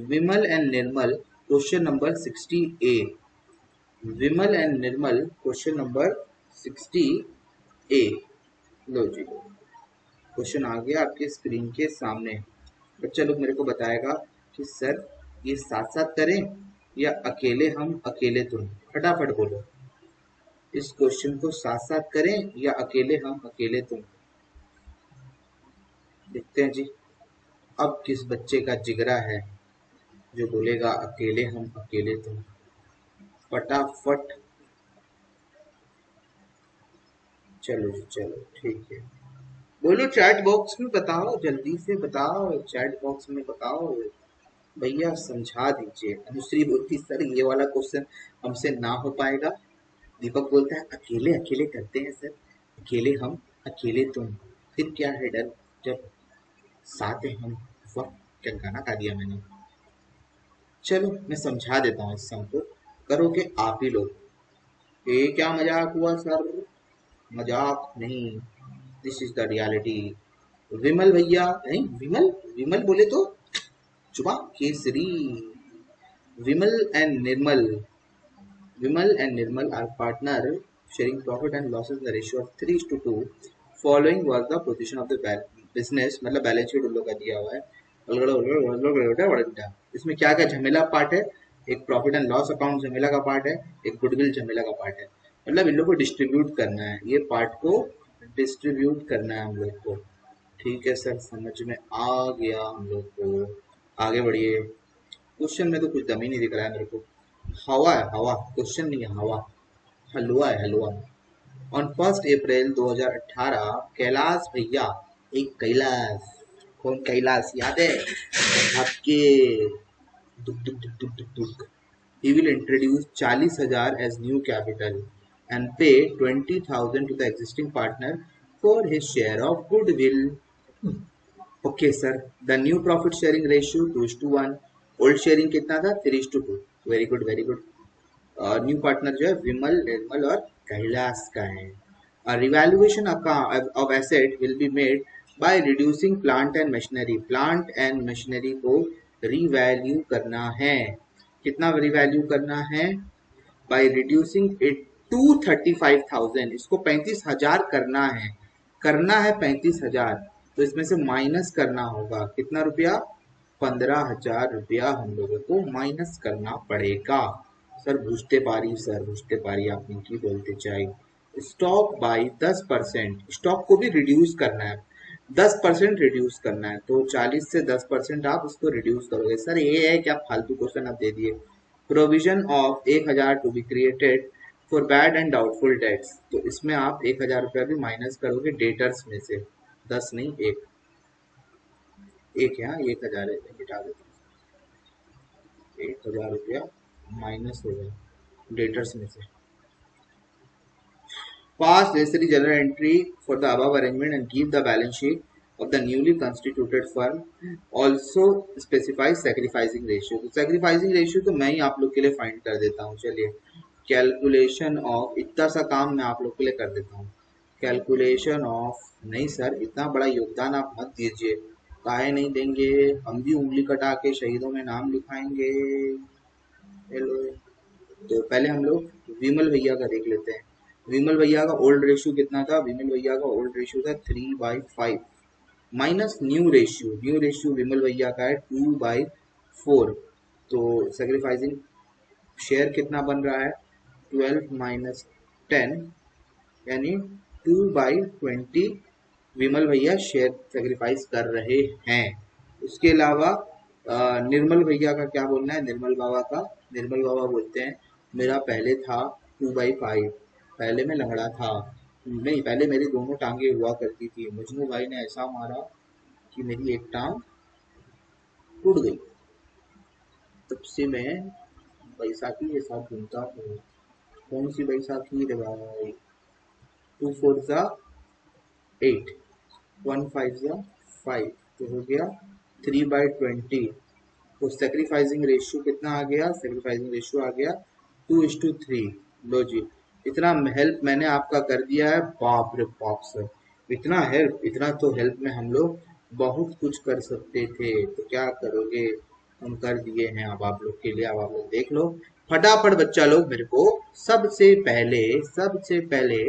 Vimal and Nirmal question number 60A। Vimal and Nirmal question number 60A। लो जी, क्वेश्चन आ गया आपके स्क्रीन के सामने। बच्चा लोग मेरे को बताएगा कि सर ये साथ साथ करें या अकेले हम अकेले तुम। फटाफट बोलो, इस क्वेश्चन को साथ साथ करें या अकेले हम अकेले तुम। देखते हैं जी, अब किस बच्चे का जिगरा है जो बोलेगा अकेले हम अकेले तुम। फटाफट, चलो जी, चलो ठीक है। बोलो चैट बॉक्स में बताओ, जल्दी से बताओ, चैट बॉक्स में बताओ भैया, समझा दीजिए। अनुश्री बोलती सर ये वाला क्वेश्चन हमसे ना हो पाएगा। दीपक बोलता है अकेले अकेले करते हैं सर, अकेले हम अकेले तुम, फिर क्या है डर जब साथ हैं हम। वाह, क्या गाना गा दिया मैंने। चलो मैं समझा देता हूँ इस सम को, करोगे आप ही लोग। ये क्या मजाक हुआ सर? मजाक नहीं, दिस इज द रियलिटी। विमल भैया, नहीं विमल, विमल बोले तो चुपा केसरी। विमल and Nirmal are partner sharing profit and losses in the ratio of 3:2. Following was the position of the business, मतलब बैलेंस शीट उन लोग का दिया हुआ है। इसमें क्या क्या झमेला पार्ट है? एक प्रॉफिट एंड लॉस अकाउंट झमेला का पार्ट है, एक गुडविल झमेला का पार्ट है। मतलब इन लोग को डिस्ट्रीब्यूट करना है, ये पार्ट को डिस्ट्रीब्यूट करना है हम लोग को। ठीक है सर, समझ में आ गया हम लोग को। आगे बढ़िए। क्वेश्चन में तो कुछ दम ही नहीं दिख रहा है मेरे को। हवा है, हवा, क्वेश्चन नहीं है, हवा, हलवा है, हलवा। ऑन 1 अप्रैल 2018 कैलाश भैया, एक कैलाश, कौन कैलाश याद है आपके? दुक दुक दुक दुक दुक दुक। He will introduce 40,000 as new capital and pay 20,000 to the existing partner for his share of goodwill. Okay sir, the new profit sharing ratio 2:1, old sharing कितना था? 3:2। Very good, very good. New partner जो है विमल, निर्मल और कैलाश का है। A revaluation of asset will be made by reducing plant and machinery. Plant and machinery को revalue करना है। कितना revalue करना है? By reducing it to 35,000. इसको 35,000 करना है 35,000, तो इसमें से माइनस करना होगा कितना रुपया? 15,000 रुपया हम लोगों को माइनस करना पड़ेगा। सर बुझते पारी आप इनकी बोलते चाहिए। स्टॉक बाई 10%, स्टॉक को भी रिड्यूस करना है, 10% रिड्यूस करना है, तो 40 से 10% आप उसको रिड्यूस करोगे। सर ये है क्या फालतू क्वेश्चन आप दे दिए। Provision of 1,000 to be created for bad and doubtful debts, तो इसमें आप 1,000 रुपया भी माइनस करोगे डेटर्स में से, 10 नहीं एक, एक यहाँ 1,000 है, मिटा देता हूँ, 1,000 रुपया माइनस हो गया डेटर्स में से। Pass necessary journal entry for the above arrangement and give the balance sheet of the newly constituted firm. Also specify sacrificing ratio. तो sacrificing ratio तो मैं ही आप लोग के लिए फाइंड कर देता हूँ। चलिए कैलकुलेशन ऑफ, इतना सा काम मैं आप लोग के लिए कर देता हूँ। कैलकुलेशन ऑफ, नहीं सर इतना बड़ा योगदान आप मत दीजिए, काहे नहीं देंगे, हम भी उंगली कटा के शहीदों में नाम लिखाएंगे। हेलो, तो पहले हम लोग विमल भैया का देख लेते हैं। विमल भैया का ओल्ड रेशियो कितना था? विमल भैया का ओल्ड रेशियो था 3/5 माइनस न्यू रेशियो विमल भैया का है 2/4। तो सेक्रीफाइसिंग शेयर कितना बन रहा है? 12 माइनस 10 यानी 2/20 विमल भैया शेयर सेक्रीफाइस कर रहे हैं। उसके अलावा निर्मल भैया का क्या बोलना है? निर्मल बाबा बोलते हैं मेरा पहले था 2/5, पहले मैं लंगड़ा था, नहीं पहले मेरी दोनों टांगे हुआ करती थी, मजनू भाई ने ऐसा मारा कि मेरी एक टांग टूट गई, तब से मैं बैसाखी के साथ घूमता हूँ। कौन सी बैसाखी रे भाई? 2 4 जा 8, 1 5 जा 5, तो हो गया 3/20। तो सेक्रीफाइसिंग रेशियो कितना आ गया? सेक्रीफाइसिंग रेशियो आ गया 2:3। लो जी, इतना हेल्प मैंने आपका कर दिया है, बाप रे बाप सर, इतना तो हेल्प में हम लोग बहुत कुछ कर सकते थे, तो क्या करोगे, हम कर दिए हैं अब आप लोग के लिए। अब आप लोग देख लो फटाफट, बच्चा लोग मेरे को सबसे पहले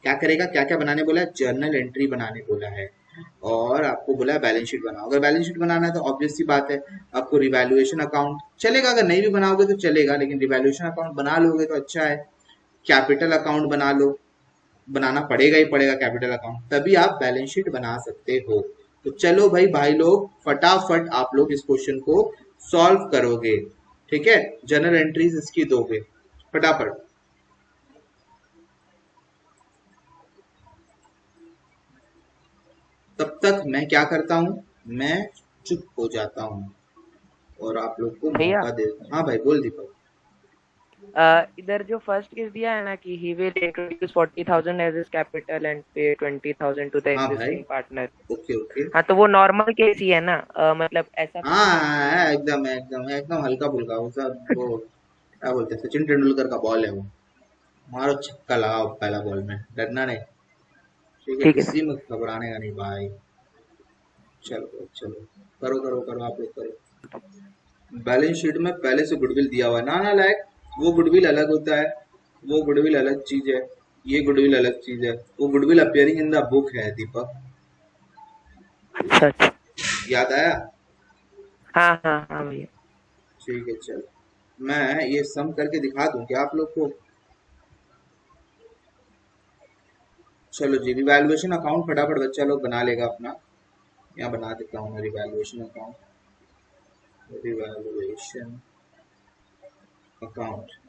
क्या करेगा, क्या क्या बनाने बोला है? जर्नल एंट्री बनाने बोला है, और आपको बोला है बैलेंस शीट बनाओ। अगर बैलेंस शीट बनाना है तो ऑब्वियस सी बात है आपको रिवैल्यूएशन अकाउंट चलेगा, अगर नहीं भी बनाओगे तो चलेगा, लेकिन रिवैल्यूएशन अकाउंट बना लोगे तो अच्छा है। कैपिटल अकाउंट बना लो, बनाना पड़ेगा ही पड़ेगा कैपिटल अकाउंट, तभी आप बैलेंस शीट बना सकते हो। तो चलो भाई लोग फटाफट आप लोग इस क्वेश्चन को सॉल्व करोगे, ठीक है? जनरल एंट्रीज इसकी दोगे फटाफट। तब तक मैं क्या करता हूँ, मैं चुप हो जाता हूँ और आप लोग को भैया मौका देता हूँ। हाँ भाई बोल दीपक। इधर जो फर्स्ट केस दिया है ना कि he will introduce 40,000 as his capital and pay 20,000 to the हाँ भाई, existing partner। ओके हाँ तो वो नॉर्मल केस ही है ना, मतलब ऐसा कुछ नहीं है। हाँ एकदम हल्का फुल्का, वो सब वो क्या बोलते हैं, सचिन तेंदुलकर का बॉल है वो, मारो छक्का लगाओ पहला बॉल में, डरना नहीं, ठीक है? ठीक है किसी में घबराने का नहीं भाई। चलो करो आप लोग करो। बैलेंस शीट में पहले से गुडविल दिया हुआ है ना लायक, वो गुडविल अलग होता है, वो गुडविल अलग चीज है, ये गुडविल अलग चीज है। वो goodwill appearing in the book है दीपक, अच्छा। याद आया? हाँ भैया। ठीक है चलो, मैं ये सम करके दिखा दूं क्या आप लोग को? चलो जी, रिवैल्यूएशन अकाउंट फटाफट बच्चा लोग बना लेगा अपना, यहाँ बना देता हूँ मैं रिवैल्यूएशन अकाउंट।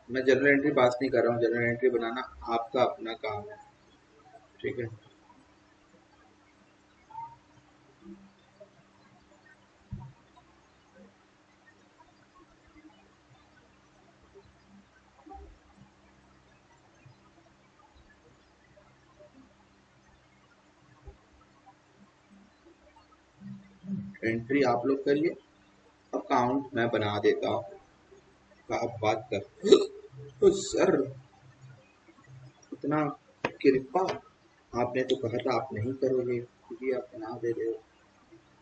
मैं जनरल एंट्री पास नहीं कर रहा हूँ, जनरल एंट्री बनाना आपका अपना काम है, ठीक है? एंट्री आप लोग करिए, अकाउंट मैं बना देता हूँ। आप बात कर ओ सर, इतना कृपा, आपने तो कहा था आप नहीं करोगे, क्योंकि आप बना दे रहे हो।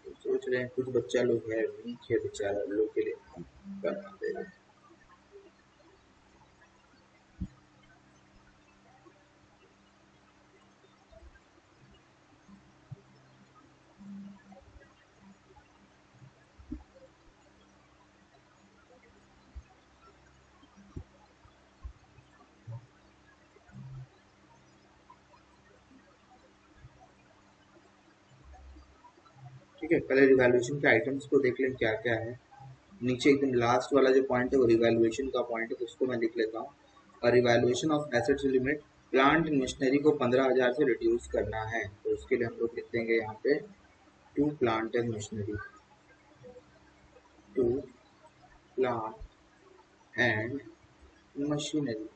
तो सोच रहे हैं कुछ बच्चा लोग है वीक है बेचारा, लोग के लिए हम बना दे रहे हैं। ठीक है, पहले रिवैल्यूएशन के आइटम्स को देख लें क्या क्या है। नीचे एकदम लास्ट वाला जो पॉइंट है वो रिवैल्यूएशन का पॉइंट है, तो उसको मैं लिख लेता हूँ। और revaluation of assets limit, plant and machinery को 15,000 से रिड्यूस करना है, तो उसके लिए हम लोग लिख देंगे यहाँ पे to plant and machinery, to plant and machinery.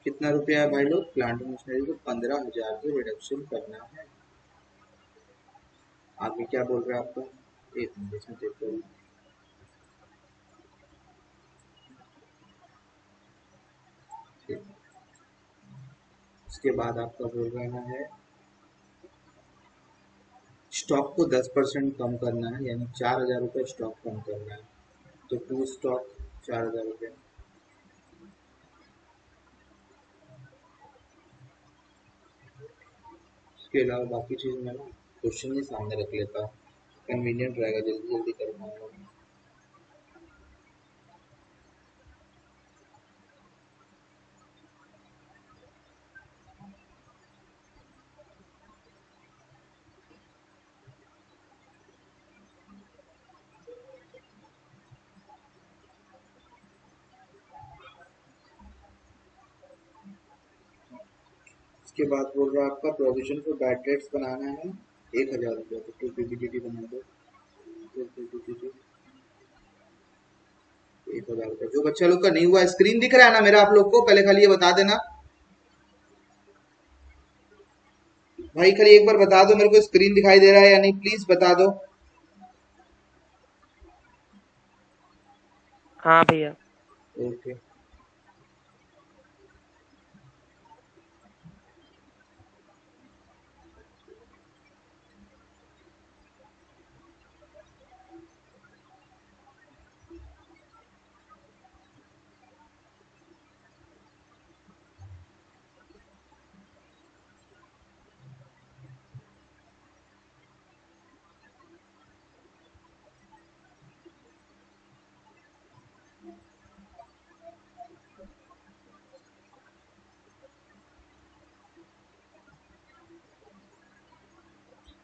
कितना रुपया है भाई लोग? प्लांट एंड मशीनरी को 15,000 से रिडक्शन करना है। आगे क्या बोल रहा है आपका? एक मिनट इसमें देखो। उसके बाद आपका बोल रहा है स्टॉक को 10% कम करना है, यानी 4,000 रुपये स्टॉक कम करना है। तो टू स्टॉक 4,000 रुपये। उसके अलावा बाकी चीज़ मैं क्वेश्चन ही सामने रख लेता हूँ, कन्वीनियंट रहेगा, जल्दी जल्दी कर पाऊंगा। उसके बाद बोल रहा है आपका प्रोविजन फॉर बैड डेट्स बनाना है 1,000 रुपये, तो टू पीपीटी बना दो। टू पीपीटी 1,000 रुपये। जो बच्चा लोग का नहीं हुआ, स्क्रीन दिख रहा है ना मेरा आप लोग को? पहले खाली ये बता देना भाई, खाली एक बार बता दो मेरे को स्क्रीन दिखाई दे रहा है या नहीं, प्लीज बता दो। हाँ भैया। ओके।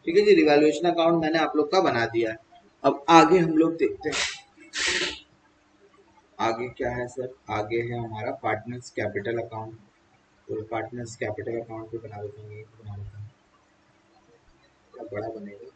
ठीक है जी, रिवैल्यूएशन अकाउंट मैंने आप लोग का बना दिया है। अब आगे हम लोग देखते हैं आगे क्या है सर। आगे है हमारा पार्टनर्स कैपिटल अकाउंट। तो पार्टनर्स कैपिटल अकाउंट भी बना देते हैं, बना देते हैं, थोड़ा बड़ा बनेगा।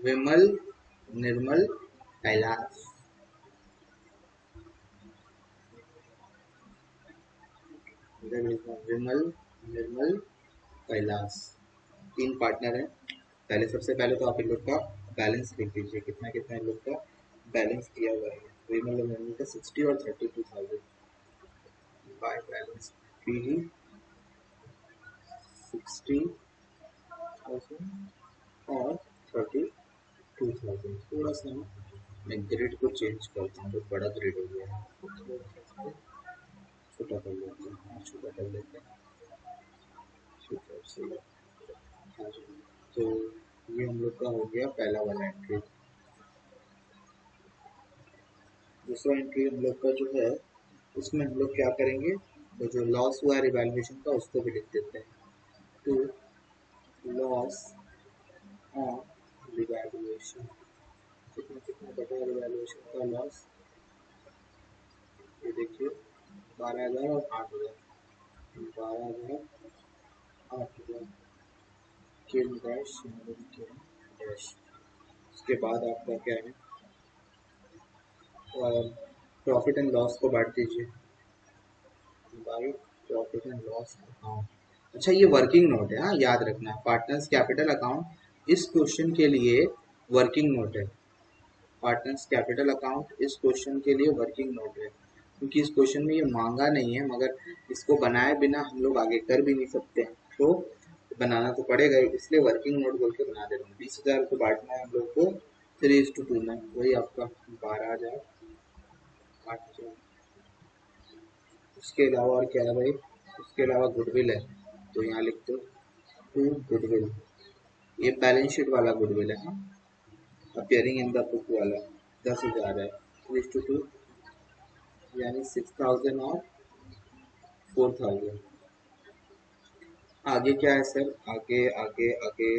विमल, निर्मल, कैलाश। इधर लिखा विमल, निर्मल, कैलाश, तीन पार्टनर हैं। पहले सबसे पहले तो आप इन लोग का बैलेंस लिख दीजिए, कितना कितना इन लोग का बैलेंस दिया हुआ है। विमल और निर्मल का 60 और 32,000 बाय बैलेंस। पीजी 60,000 और 32,000। थोड़ा सा ना मैं ग्रिड को चेंज करता हूँ, तो बड़ा ग्रिड हो गया है, छोटा कर लेते हैं। हाँ, छोटा कर लेते हैं। ठीक है, सही है। हाँ जी। तो ये हम लोग का हो गया पहला वाला एंट्री। दूसरा एंट्री हम लोग का जो है, उसमें हम लोग क्या करेंगे, तो जो लॉस हुआ है रिवैल्यूएशन का, उसको भी लिख देते हैं। तो लॉस ऑन रिवैल्यूएशन, कितना कितना बचा रिवैल्यूएशन का लॉस, ये देखिए 12,000 और 8,000। 12,000 8,000 किल डैश डैश। उसके बाद आपका क्या है, प्रॉफिट एंड लॉस को बांट दीजिए by profit and loss account. अच्छा, ये वर्किंग नोट है, हाँ याद रखना, पार्टनर्स कैपिटल अकाउंट इस क्वेश्चन के लिए वर्किंग नोट है। पार्टनर्स कैपिटल अकाउंट इस क्वेश्चन के लिए वर्किंग नोट है, क्योंकि इस क्वेश्चन में ये मांगा नहीं है, मगर इसको बनाए बिना हम लोग आगे कर भी नहीं सकते हैं, तो बनाना तो पड़ेगा ही, इसलिए वर्किंग नोट बोल के बना दे रहा हूँ। 20,000 को बांटना है हम लोग को 3:2 में, वही आपका 12,000 8,000। उसके अलावा और क्या है भाई, उसके अलावा गुडविल है, तो यहाँ लिख दो टू गुडविल। ये बैलेंस शीट वाला गुडविल है, हाँ, अपियरिंग इन द बुक वाला 10,000 है। 3:2 यानी 6,000 और 4,000। आगे क्या है सर, आगे आगे आगे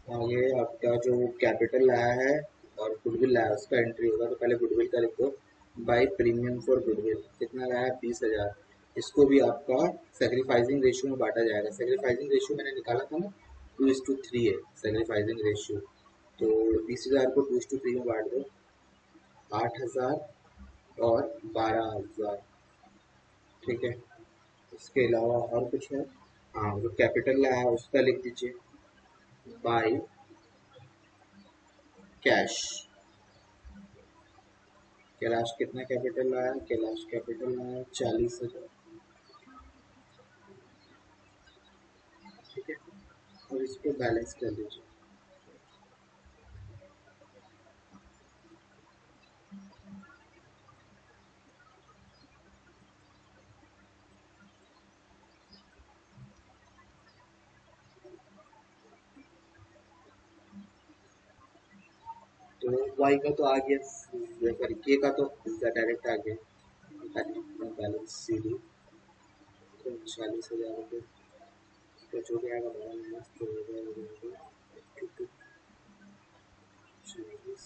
आगे आपका जो कैपिटल लाया है और गुडविल लाया है, उसका एंट्री होगा। तो पहले गुडविल का लिखो, बाई प्रीमियम फॉर गुडविल कितना लाया है, 20,000। इसको भी आपका सेक्रीफाइसिंग रेशियो में बांटा जाएगा। सेक्रीफाइसिंग रेशियो मैंने निकाला था ना, 2:3 है सेक्रीफाइसिंग रेशियो। तो 20,000 को 2:3 में बांट दो, 8,000 और 12,000। ठीक है, इसके अलावा और कुछ है, हाँ जो कैपिटल लाया है उसका लिख दीजिए, बाई कैश। कैलाश कितना कैपिटल लाया है, कैलाश कैपिटल लाया है 40,000। ठीक है, और इसको बैलेंस कर लीजिए। तो वाई का तो आ गया, सॉरी के का तो डायरेक्ट आ गया, बैलेंस सीधी। तो 40,000 रुपये तो जो भी आएगा बड़ा माइनस तो हो जाएगा 40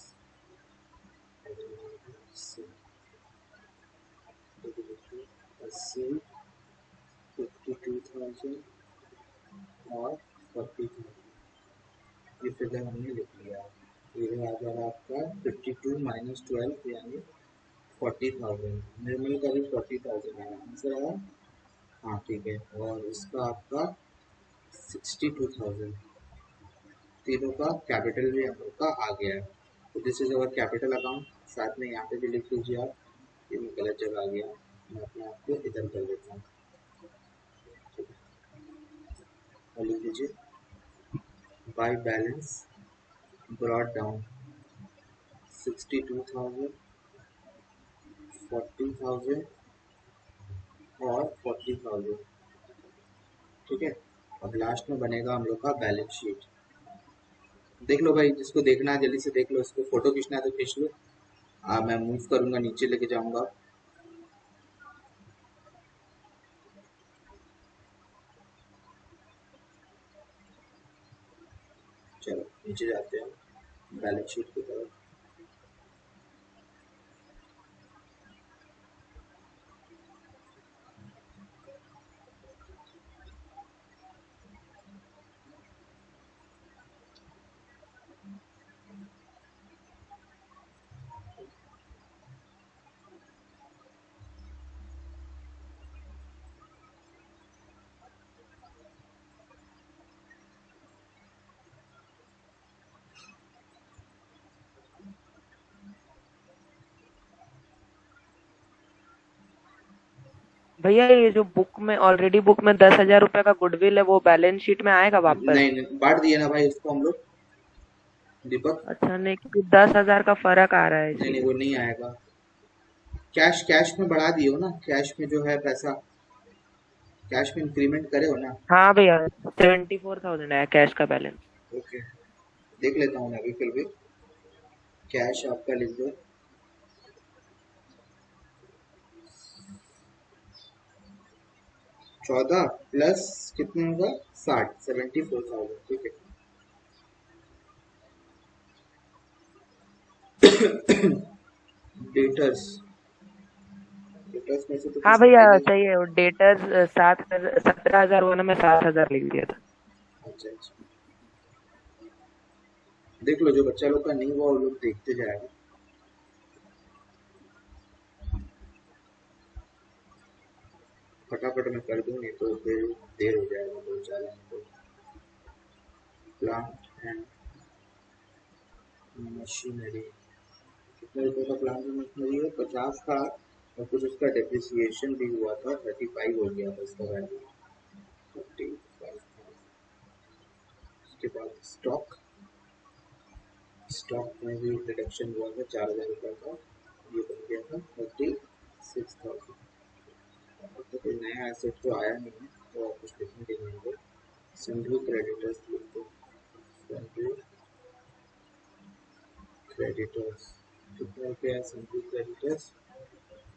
80 52,000 और 40,000। ये फिगर हमने लिख लिया। ये आ जाएगा आपका 52 माइनस 12 यानी 40,000। निर्मल का भी 40,000 आया, आंसर आया। हाँ ठीक है, और इसका आपका 62,000। तीनों का कैपिटल भी हम लोग का आ गया है। तो this is our capital account. साथ में यहाँ पे भी लिख लीजिए आप, ये मैं गलत जगह आ गया, मैं अपने आप को इधर कर देता हूँ। और लिख लीजिए बाय बैलेंस ब्रॉट डाउन 62,000, 40,000 और 40,000। ठीक है, अब लास्ट में बनेगा हम लोग का बैलेंस शीट। देख लो भाई, जिसको देखना है जल्दी से देख लो, इसको फोटो खींचना है तो खींच लो। मैं मूव करूंगा, नीचे लेके जाऊंगा। चलो नीचे जाते हैं बैलेंस शीट की तरफ। भैया ये जो बुक में ऑलरेडी बुक में 10,000 रुपए का गुडविल है वो बैलेंस शीट में आएगा वापस? नहीं नहीं, बांट दिए ना भाई इसको हम लोग। दीपक। अच्छा, नहीं 10,000 का फर्क आ रहा है नहीं नहीं, इसीलिए। वो नहीं आएगा। कैश में बढ़ा दियो ना, कैश में जो है पैसा, कैश में इंक्रीमेंट करे हो ना। हाँ भैया, 74,000 है कैश का बैलेंस। ओके, देख लेता हूँ मैं अभी फिर भी। कैश आपका लिख दो, 14 प्लस कितना होगा, 60, 74,000, ठीक है। डेटर्स, डेटर्स में से तो हाँ कुछ भैया, दिखाई दे। सही है। वो डेटर्स 17,000 होना, मैं 7,000 लिख दिया था। अच्छा अच्छा, देख लो, जो बच्चा लोग का नहीं हुआ वो लोग देखते जाएगा। फटाफट मैं कर दूंगी तो फिर देर हो जाएगा बहुत ज़्यादा। तो प्लांट एंड मशीनरी, कितने रुपए का प्लांट एंड मशीनरी है, 50 था, और कुछ उसका डेप्रिसिएशन भी हुआ था, 35 हो गया था इसका वैल्यू, 35। उसके बाद स्टॉक, स्टॉक में भी रिडक्शन हुआ था, 4,000 रुपये का, ये बन गया था 36,000। तो कोई नया एसेट तो आया नहीं है, तो आप कुछ लिखने के नहीं होंगे। सन्ड्री क्रेडिटर्स लिख दो, सन्ड्री क्रेडिटर्स, कितना रुपया है सन्ड्री क्रेडिटर्स,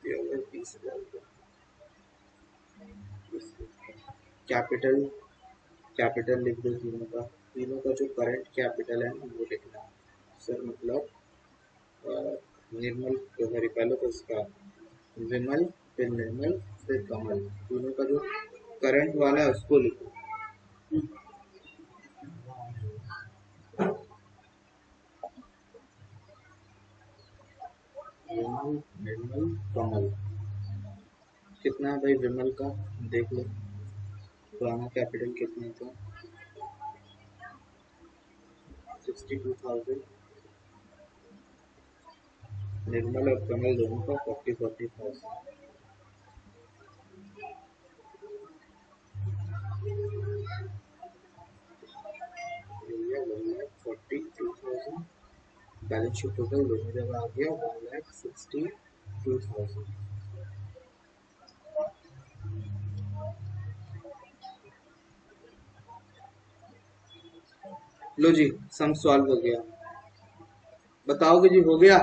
ये होगा 20,000 रुपये। कैपिटल, कैपिटल लिख दो तीनों का, तीनों का जो करंट कैपिटल है ना वो लिखना। सर मतलब निर्मल, सॉरी पहले तो इसका विमल, फिर निर्मल, फिर कमल, तीनों का जो करंट वाला है उसको लिखो। विमल, निर्मल, कमल, कितना है भाई विमल का, देख लो पुराना कैपिटल कितना था, 62,000। निर्मल और कमल दोनों का 40,000। भैया 1,42,000, बैलेंस शीट टोटल दोनों जगह आ गया 1,62,000। लो जी, सम सॉल्व हो गया। बताओगे जी हो गया,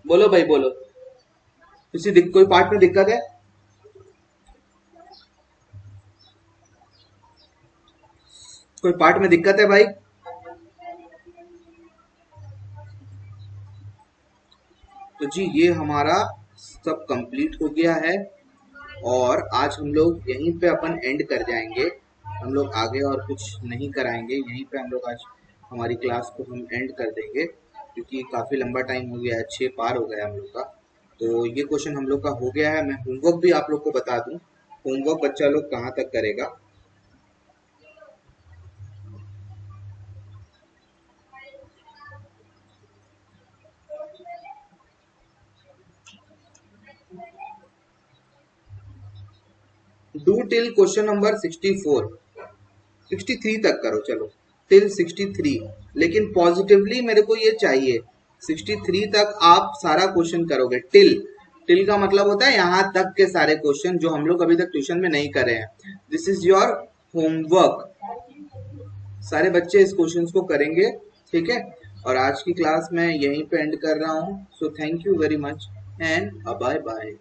बोलो भाई बोलो, कोई पार्ट में दिक्कत है? कोई पार्ट में दिक्कत है भाई? तो जी ये हमारा सब कंप्लीट हो गया है, और आज हम लोग यहीं पे अपन एंड कर जाएंगे। हम लोग आगे और कुछ नहीं कराएंगे, यहीं पे हम लोग आज हमारी क्लास को हम एंड कर देंगे, क्योंकि काफ़ी लंबा टाइम हो गया है, 6 पार हो गया हम लोग का। तो ये क्वेश्चन हम लोग का हो गया है। मैं होमवर्क भी आप लोग को बता दूं, होमवर्क बच्चा लोग कहाँ तक करेगा। डू टिल क्वेश्चन नंबर 64, 63 तक करो, चलो टिल 63, लेकिन पॉजिटिवली मेरे को ये चाहिए 63 तक आप सारा क्वेश्चन करोगे। टिल, टिल का मतलब होता है यहाँ तक के सारे क्वेश्चन जो हम लोग अभी तक ट्यूशन में नहीं करे हैं। दिस इज योर होमवर्क, सारे बच्चे इस क्वेश्चन को करेंगे, ठीक है। और आज की क्लास मैं यहीं पे एंड कर रहा हूँ। So thank you very much and bye bye.